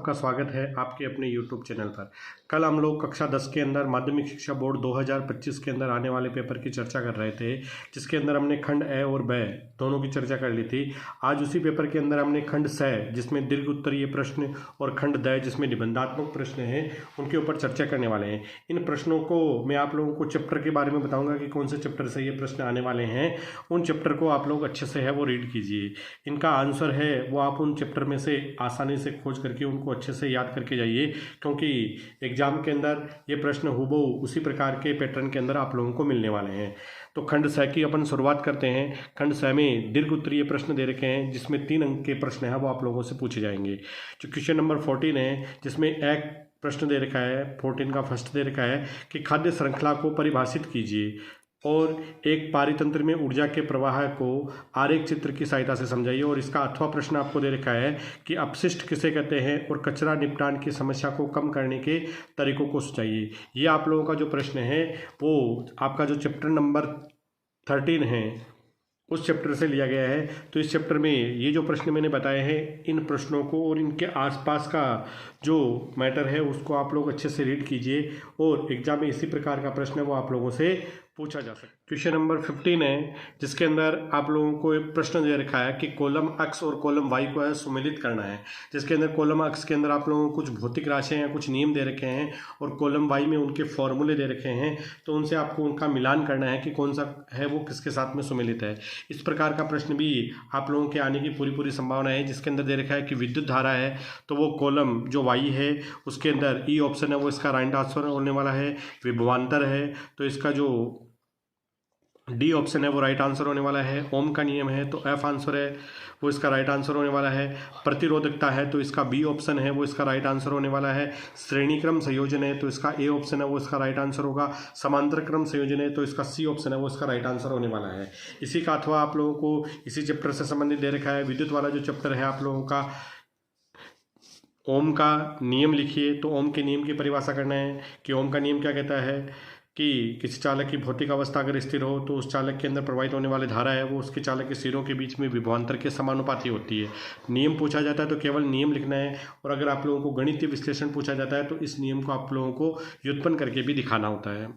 सबका स्वागत है आपके अपने YouTube चैनल पर। कल हम लोग कक्षा 10 के अंदर माध्यमिक शिक्षा बोर्ड 2025 के अंदर आने वाले पेपर की चर्चा कर रहे थे, जिसके अंदर हमने खंड ए और ब दोनों की चर्चा कर ली थी। आज उसी पेपर के अंदर हमने खंड स जिसमें दीर्घ उत्तरीय प्रश्न और खंड द जिसमें निबंधात्मक प्रश्न हैं उनके ऊपर चर्चा करने वाले हैं। इन प्रश्नों को मैं आप लोगों को चैप्टर के बारे में बताऊंगा कि कौन से चैप्टर से ये प्रश्न आने वाले हैं। उन चैप्टर को आप लोग अच्छे से है वो रीड कीजिए। इनका आंसर है वो आप उन चैप्टर में से आसानी से खोज करके उनको अच्छे से याद करके जाइए, क्योंकि एग्जाम के अंदर ये प्रश्न हूबहू उसी प्रकार के पैटर्न के अंदर आप लोगों को मिलने वाले हैं। तो खंड स की अपन शुरुआत करते हैं। खंड स में दीर्घ उत्तरीय प्रश्न दे रखे हैं, जिसमें 3 अंक के प्रश्न हैं वो आप लोगों से पूछे जाएंगे। जो क्वेश्चन नंबर 14 है, जिसमें एक प्रश्न दे रखा है 14 का फर्स्ट दे रखा है कि खाद्य श्रृंखला को परिभाषित कीजिए और एक पारितंत्र में ऊर्जा के प्रवाह को आरेख चित्र की सहायता से समझाइए। और इसका अथवा प्रश्न आपको दे रखा है कि अपशिष्ट किसे कहते हैं और कचरा निपटान की समस्या को कम करने के तरीकों को सुझाइए। ये आप लोगों का जो प्रश्न है वो आपका जो चैप्टर नंबर 13 है उस चैप्टर से लिया गया है। तो इस चैप्टर में ये जो प्रश्न मैंने बताए हैं, इन प्रश्नों को और इनके आसपास का जो मैटर है उसको आप लोग अच्छे से रीड कीजिए और एग्जाम में इसी प्रकार का प्रश्न है वो आप लोगों से पूछा जा सकता है। क्वेश्चन नंबर 15 है, जिसके अंदर आप लोगों को एक प्रश्न दे रखा है कि कॉलम एक्स और कॉलम वाई को है सुमेलित करना है। जिसके अंदर कॉलम एक्स के अंदर आप लोगों को कुछ भौतिक राशियां या कुछ नियम दे रखे हैं और कॉलम वाई में उनके फॉर्मूले दे रखे हैं, तो उनसे आपको उनका मिलान करना है कि कौन सा है वो किसके साथ में सुमेलित है। इस प्रकार का प्रश्न भी आप लोगों के आने की पूरी संभावना है। जिसके अंदर दे रखा है कि विद्युत धारा है, तो वो कॉलम जो वाई है उसके अंदर ई ऑप्शन है वो इसका राइट आंसर होने वाला है। विभवांतर है तो इसका जो डी ऑप्शन है वो राइट आंसर होने वाला है। ओम का नियम है तो एफ आंसर है वो इसका राइट आंसर होने वाला है। प्रतिरोधकता है तो इसका बी ऑप्शन है वो इसका राइट आंसर होने वाला है। श्रेणी क्रम संयोजन है तो इसका ए ऑप्शन है वो इसका राइट आंसर होगा। समांतर क्रम संयोजन है तो इसका सी ऑप्शन है वो इसका राइट आंसर होने वाला है। इसी का अथवा आप लोगों को इसी चैप्टर से संबंधित दे रखा है। विद्युत वाला जो चैप्टर है आप लोगों का ओम का नियम लिखिए। तो ओम के नियम की परिभाषा करना है कि ओम का नियम क्या कहता है कि किसी चालक की भौतिक अवस्था अगर स्थिर हो तो उस चालक के अंदर प्रवाहित होने वाली धारा है वो उसके चालक के सिरों के बीच में विभवांतर के समानुपाती होती है। नियम पूछा जाता है तो केवल नियम लिखना है, और अगर आप लोगों को गणितीय विश्लेषण पूछा जाता है तो इस नियम को आप लोगों को व्युत्पन्न करके भी दिखाना होता है।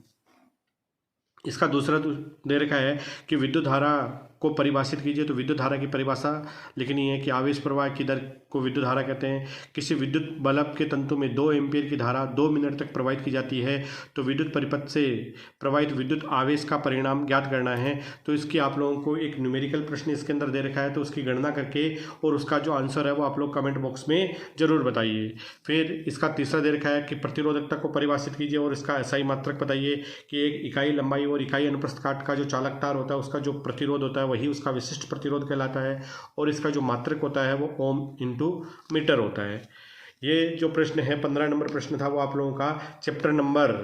इसका दूसरा दे रखा है कि विद्युत धारा को परिभाषित कीजिए। तो विद्युत धारा की परिभाषा लिखनी है कि आवेश प्रवाह की दर को विद्युत धारा कहते हैं। किसी विद्युत बल्ब के तंतु में 2 एम्पीयर की धारा 2 मिनट तक प्रवाहित की जाती है तो विद्युत परिपथ से प्रवाहित विद्युत आवेश का परिणाम ज्ञात करना है। तो इसकी आप लोगों को एक न्यूमेरिकल प्रश्न इसके अंदर दे रखा है, तो उसकी गणना करके और उसका जो आंसर है वो आप लोग कमेंट बॉक्स में जरूर बताइए। फिर इसका तीसरा दे रखा है कि प्रतिरोधकता को परिभाषित कीजिए और इसका एसआई मात्रक बताइए कि एक इकाई लंबाई और इकाई अनुप्रस्थ काट का जो चालक तार होता है उसका जो प्रतिरोध होता है वही उसका विशिष्ट प्रतिरोध कहलाता है, और इसका जो मात्रक होता है वो ओम इंटू मीटर होता है। ये जो प्रश्न है 15 नंबर प्रश्न था वो आप लोगों का चैप्टर नंबर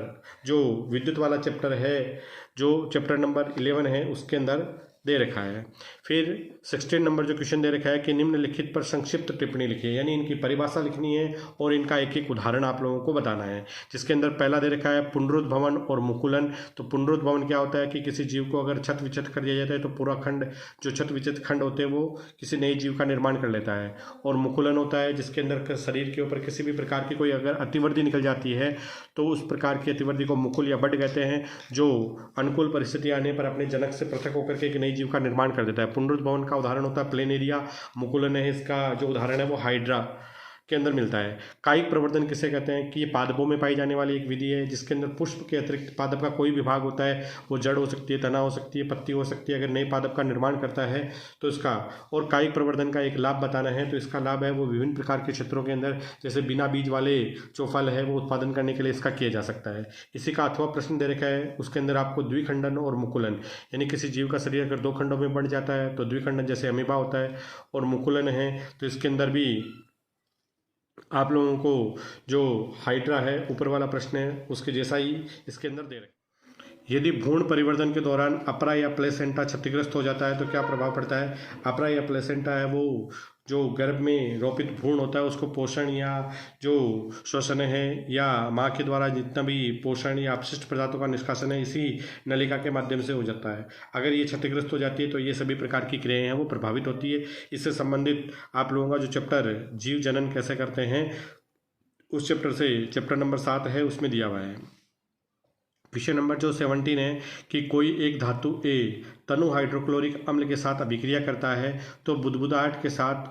जो विद्युत वाला चैप्टर है जो चैप्टर नंबर 11 है उसके अंदर दे रखा है। फिर 16 नंबर जो क्वेश्चन दे रखा है कि निम्नलिखित पर संक्षिप्त टिप्पणी लिखिए, यानी इनकी परिभाषा लिखनी है और इनका एक एक उदाहरण आप लोगों को बताना है। जिसके अंदर पहला दे रखा है पुनरुद्भवन और मुकुलन। तो पुनरुद्भवन क्या होता है कि किसी जीव को अगर छत विच्छेद कर दिया जाता है तो पूरा खंड जो छत विच्छेद खंड होते हैं वो किसी नए जीव का निर्माण कर लेता है। और मुकुलन होता है जिसके अंदर शरीर के ऊपर किसी भी प्रकार की कोई अगर अतिवर्धि निकल जाती है तो उस प्रकार की अतिवर्धि को मुकुल या बड कहते हैं, जो अनुकूल परिस्थिति आने पर अपने जनक से पृथक होकर के एक नई जीव का निर्माण कर देता है। पुनरुद्भवन का उदाहरण होता है प्लेनेरिया। मुकुलन है इसका जो उदाहरण है वो हाइड्रा के अंदर मिलता है। कायिक प्रवर्धन किसे कहते हैं कि ये पादपों में पाई जाने वाली एक विधि है जिसके अंदर पुष्प के अतिरिक्त पादप का कोई विभाग होता है, वो जड़ हो सकती है, तना हो सकती है, पत्ती हो सकती है, अगर नए पादप का निर्माण करता है तो इसका। और कायिक प्रवर्धन का एक लाभ बताना है तो इसका लाभ है वो विभिन्न प्रकार के क्षेत्रों के अंदर जैसे बिना बीज वाले जो फल है वो उत्पादन करने के लिए इसका किया जा सकता है। इसी का अथवा प्रश्न दे रखा है, उसके अंदर आपको द्विखंडन और मुकुलन, यानी किसी जीव का शरीर अगर 2 खंडों में बढ़ जाता है तो द्विखंडन जैसे अमीबा होता है, और मुकुलन है तो इसके अंदर भी आप लोगों को जो हाइड्रा है ऊपर वाला प्रश्न है उसके जैसा ही इसके अंदर दे रहे। यदि भ्रूण परिवर्तन के दौरान अपरा या प्लेसेंटा क्षतिग्रस्त हो जाता है तो क्या प्रभाव पड़ता है। अपरा या प्लेसेंटा है वो जो गर्भ में रोपित भ्रूण होता है उसको पोषण या जो श्वसन है या माँ के द्वारा जितना भी पोषण या अपशिष्ट पदार्थों का निष्कासन है इसी नलिका के माध्यम से हो जाता है। अगर ये क्षतिग्रस्त हो जाती है तो ये सभी प्रकार की क्रियाएं हैं वो प्रभावित होती है। इससे संबंधित आप लोगों का जो चैप्टर जीव जनन कैसे करते हैं उस चैप्टर से चैप्टर नंबर 7 है उसमें दिया हुआ है। क्वेश्चन नंबर जो 17 है कि कोई एक धातु ए तनु हाइड्रोक्लोरिक अम्ल के साथ अभिक्रिया करता है तो बुदबुदाहट के साथ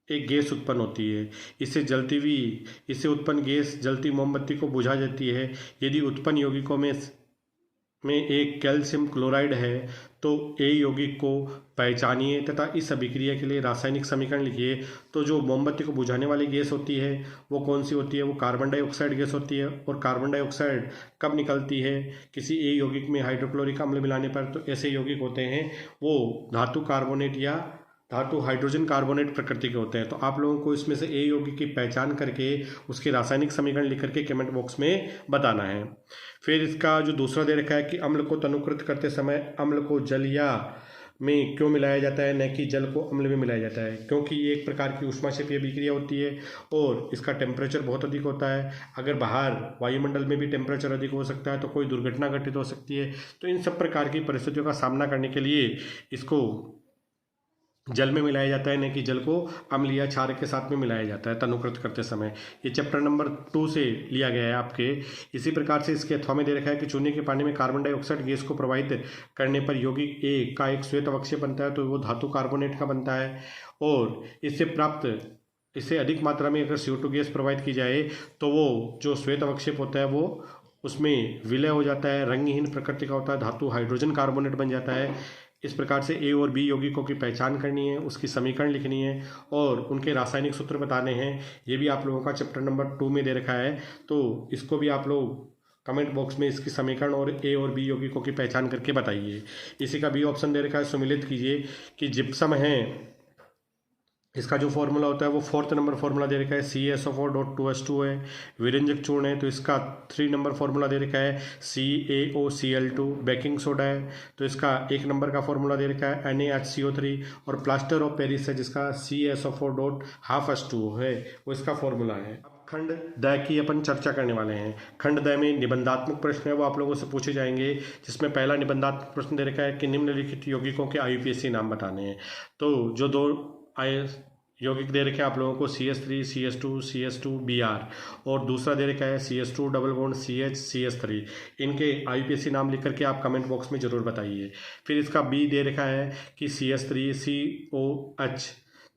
एक गैस उत्पन्न होती है। इससे उत्पन्न गैस जलती मोमबत्ती को बुझा देती है। यदि उत्पन्न यौगिकों में एक कैल्शियम क्लोराइड है तो ए यौगिक को पहचानिए तथा इस अभिक्रिया के लिए रासायनिक समीकरण लिखिए। तो जो मोमबत्ती को बुझाने वाली गैस होती है वो कौन सी होती है? वो कार्बन डाइऑक्साइड गैस होती है। और कार्बन डाइऑक्साइड कब निकलती है? किसी ए यौगिक में हाइड्रोक्लोरिक अम्ल मिलाने पर। तो ऐसे यौगिक होते हैं वो धातु कार्बोनेट या धातु हाइड्रोजन कार्बोनेट प्रकृति के होते हैं। तो आप लोगों को इसमें से ए यौगिक की पहचान करके उसके रासायनिक समीकरण लिख करके कमेंट बॉक्स में बताना है। फिर इसका जो दूसरा दे रखा है कि अम्ल को तनुकृत करते समय अम्ल को जल या में क्यों मिलाया जाता है, न कि जल को अम्ल में मिलाया जाता है? क्योंकि ये एक प्रकार की ऊष्माक्षेपीय अभिक्रिया होती है और इसका टेम्परेचर बहुत अधिक होता है। अगर बाहर वायुमंडल में भी टेम्परेचर अधिक हो सकता है तो कोई दुर्घटना घटित हो सकती है। तो इन सब प्रकार की परिस्थितियों का सामना करने के लिए इसको जल में मिलाया जाता है, न कि जल को अम्ल या क्षार के साथ में मिलाया जाता है तनुकृत करते समय। ये चैप्टर नंबर 2 से लिया गया है आपके। इसी प्रकार से इसके अथवा में दे रखा है कि चूने के पानी में कार्बन डाइऑक्साइड गैस को प्रवाहित करने पर यौगिक ए का एक श्वेत अवक्षय बनता है तो वो धातु कार्बोनेट का बनता है। और इससे अधिक मात्रा में अगर CO2 गैस प्रवाहित की जाए तो वो जो श्वेत अवक्षेप होता है वो उसमें विलय हो जाता है, रंगहीन प्रकृति का होता है, धातु हाइड्रोजन कार्बोनेट बन जाता है। इस प्रकार से ए और बी यौगिकों की पहचान करनी है, उसकी समीकरण लिखनी है और उनके रासायनिक सूत्र बताने हैं। ये भी आप लोगों का चैप्टर नंबर 2 में दे रखा है। तो इसको भी आप लोग कमेंट बॉक्स में इसकी समीकरण और ए और बी यौगिकों की पहचान करके बताइए। इसी का बी ऑप्शन दे रखा है, सुमिलित कीजिए कि जिप्सम है, इसका जो फॉर्मूला होता है वो 4th नंबर फॉर्मूला दे रखा है CaSO4.2H2 है। विरंजक चूर्ण है तो इसका 3 नंबर फॉर्मूला दे रखा है CaOCl2। बेकिंग सोडा है तो इसका 1 नंबर का फॉर्मूला दे रखा है NaHCO3। और प्लास्टर ऑफ पेरिस है जिसका CaSO4.12H2 है, वो इसका फॉर्मूला है। खंड द की अपन चर्चा करने वाले हैं। खंड द में निबंधात्मक प्रश्न है वो आप लोगों से पूछे जाएंगे, जिसमें पहला निबंधात्मक प्रश्न दे रखा है कि निम्नलिखित यौगिकों के IUPAC नाम बताने हैं। तो जो 2 यौगिक दे रखे हैं आप लोगों को CH3 CH2 CH2 Br और दूसरा दे रखा है CH2 double bond CH CH3। इनके IUPAC नाम लिख करके आप कमेंट बॉक्स में ज़रूर बताइए। फिर इसका बी दे रखा है कि CH3 COH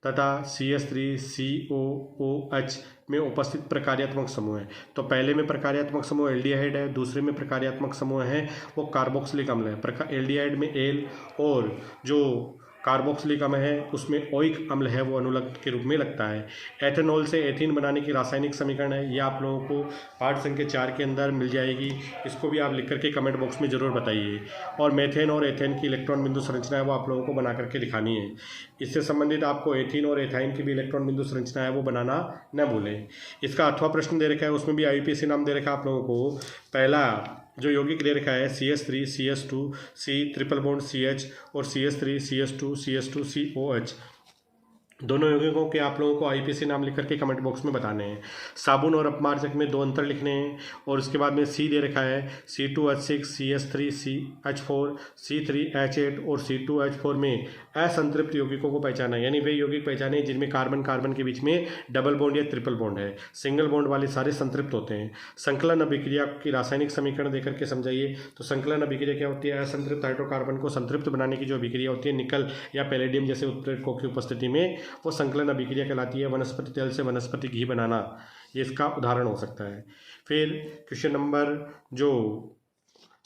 तथा CH3 COOH में उपस्थित प्रकार्यात्मक समूह है। तो पहले में प्रकार्यात्मक समूह एल्डिहाइड है, दूसरे में प्रकार्यात्मक समूह है वो कार्बोक्सिलिक अम्ल है। एल्डिहाइड में एल और जो कार्बोक्सिलिक अम्ल है उसमें ओइक अम्ल है वो अनुलग्न के रूप में लगता है। एथेनॉल से एथीन बनाने की रासायनिक समीकरण है, ये आप लोगों को पाठ संख्या 4 के अंदर मिल जाएगी। इसको भी आप लिख करके कमेंट बॉक्स में ज़रूर बताइए। और मेथेन और एथेन की इलेक्ट्रॉन बिंदु संरचना है वो आप लोगों को बना करके दिखानी है। इससे संबंधित आपको एथीन और एथाइन की भी इलेक्ट्रॉन बिंदु संरचना है वो बनाना न भूलें। इसका अथवा प्रश्न दे रखा है, उसमें भी IUPAC नाम दे रखा है आप लोगों को। पहला जो यौगिक दे रखा है CH3 CH2 C triple bond CH और CH3 CH2 CH2 COH। दोनों यौगिकों के आप लोगों को IUPAC नाम लिख करके कमेंट बॉक्स में बताने हैं। साबुन और अपमार्जक में 2 अंतर लिखने हैं। और उसके बाद में C दे रखा है C2H6 CH3 CH4 C3H8 और C2H4 में असंतृप्त यौगिकों को पहचाना है, यानी वे यौगिक पहचाने जिनमें कार्बन कार्बन के बीच में डबल बॉन्ड या ट्रिपल बॉन्ड है। सिंगल बॉन्ड वाले सारे संतृप्त होते हैं। संकलन अभिक्रिया की रासायनिक समीकरण देकर के समझाइए। तो संकलन अभिक्रिया क्या होती है? असंतृप्त हाइड्रोकार्बन को संतृप्त बनाने की जो अभिक्रिया होती है निकल या पैलेडियम जैसे उत्प्रेरकों की उपस्थिति में, वो संकलन अभिक्रिया कहलाती है। वनस्पति तेल से वनस्पति घी बनाना ये इसका उदाहरण हो सकता है। फिर क्वेश्चन नंबर जो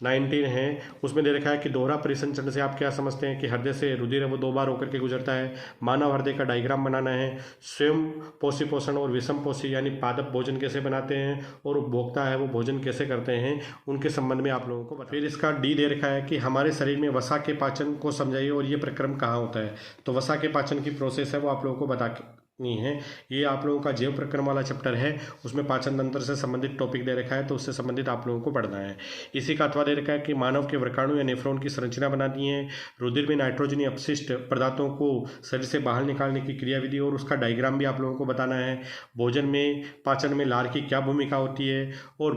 19 है उसमें दे रखा है कि दोहरा परिसंचरण से आप क्या समझते हैं कि हृदय से रुधिर है वो 2 बार होकर के गुजरता है। मानव हृदय का डायग्राम बनाना है। स्वयं पोषी पोषण और विषम पोषी यानी पादप भोजन कैसे बनाते हैं और उपभोक्ता है वो भोजन कैसे करते हैं, उनके संबंध में आप लोगों को बताइए। फिर इसका डी दे रखा है कि हमारे शरीर में वसा के पाचन को समझाइए और ये प्रक्रम कहाँ होता है। तो वसा के पाचन की प्रोसेस है वो आप लोगों को बता नहीं है। ये आप लोगों का जैव प्रक्रम वाला चैप्टर है, उसमें पाचन तंत्र से संबंधित टॉपिक दे रखा है, तो उससे संबंधित आप लोगों को पढ़ना है। इसी का अथवा दे रखा है कि मानव के वृकाणु या नेफ्रॉन की संरचना बनानी है। रुधिर में नाइट्रोजनी अपशिष्ट पदार्थों को शरीर से बाहर निकालने की क्रियाविधि और उसका डायग्राम भी आप लोगों को बताना है। भोजन में पाचन में लार की क्या भूमिका होती है और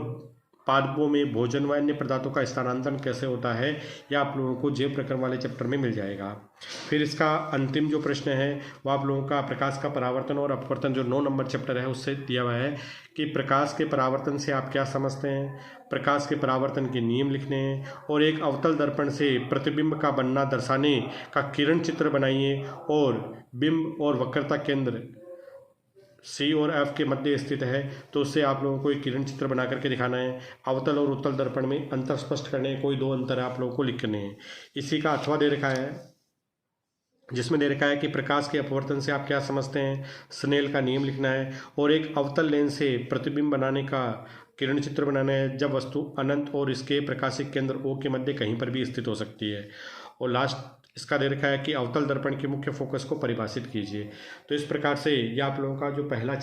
पादपों में भोजन व अन्य पदार्थों का स्थानांतरण कैसे होता है, यह आप लोगों को जैव प्रक्रम वाले चैप्टर में मिल जाएगा। फिर इसका अंतिम जो प्रश्न है वो आप लोगों का प्रकाश का परावर्तन और अपवर्तन, जो 9 नंबर चैप्टर है उससे दिया हुआ है कि प्रकाश के परावर्तन से आप क्या समझते हैं, प्रकाश के परावर्तन के नियम लिखने हैं, और एक अवतल दर्पण से प्रतिबिंब का बनना दर्शाने का किरण चित्र बनाइए, और बिंब और वक्रता केंद्र सी और एफ के मध्य स्थित है, तो उससे आप लोगों को एक किरण चित्र बना करके दिखाना है। अवतल और उत्तल दर्पण में अंतर स्पष्ट करने हैं, कोई 2 अंतर आप लोगों को लिखने हैं। इसी का अथवा दे रखा है, जिसमें दे रखा है कि प्रकाश के अपवर्तन से आप क्या समझते हैं, स्नेल का नियम लिखना है, और एक अवतल लेंस से प्रतिबिंब बनाने का किरण चित्र बनाना है जब वस्तु अनंत और इसके प्रकाशिक केंद्र ओ के मध्य कहीं पर भी स्थित हो सकती है। और लास्ट इसका दे रखा है कि अवतल दर्पण के मुख्य फोकस को परिभाषित कीजिए। तो इस प्रकार से यह आप लोगों का जो पहला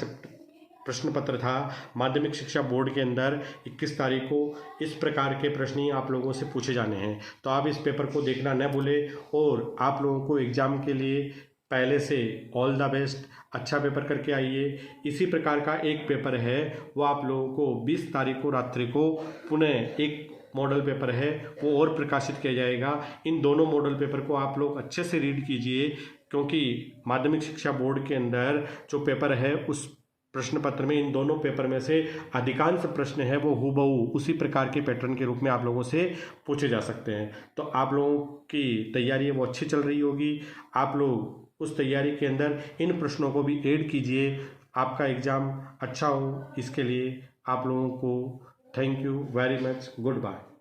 प्रश्न पत्र था माध्यमिक शिक्षा बोर्ड के अंदर 21 तारीख को, इस प्रकार के प्रश्न ही आप लोगों से पूछे जाने हैं। तो आप इस पेपर को देखना न भूलें, और आप लोगों को एग्ज़ाम के लिए पहले से ऑल द बेस्ट, अच्छा पेपर करके आइए। इसी प्रकार का एक पेपर है वो आप लोगों को 20 तारीख को रात्रि को पुनः एक मॉडल पेपर है वो और प्रकाशित किया जाएगा। इन दोनों मॉडल पेपर को आप लोग अच्छे से रीड कीजिए, क्योंकि माध्यमिक शिक्षा बोर्ड के अंदर जो पेपर है उस प्रश्न पत्र में इन दोनों पेपर में से अधिकांश प्रश्न है वो हूबहू उसी प्रकार के पैटर्न के रूप में आप लोगों से पूछे जा सकते हैं। तो आप लोगों की तैयारी है वो अच्छी चल रही होगी। आप लोग उस तैयारी के अंदर इन प्रश्नों को भी ऐड कीजिए, आपका एग्ज़ाम अच्छा हो। इसके लिए आप लोगों को thank you very much, good bye.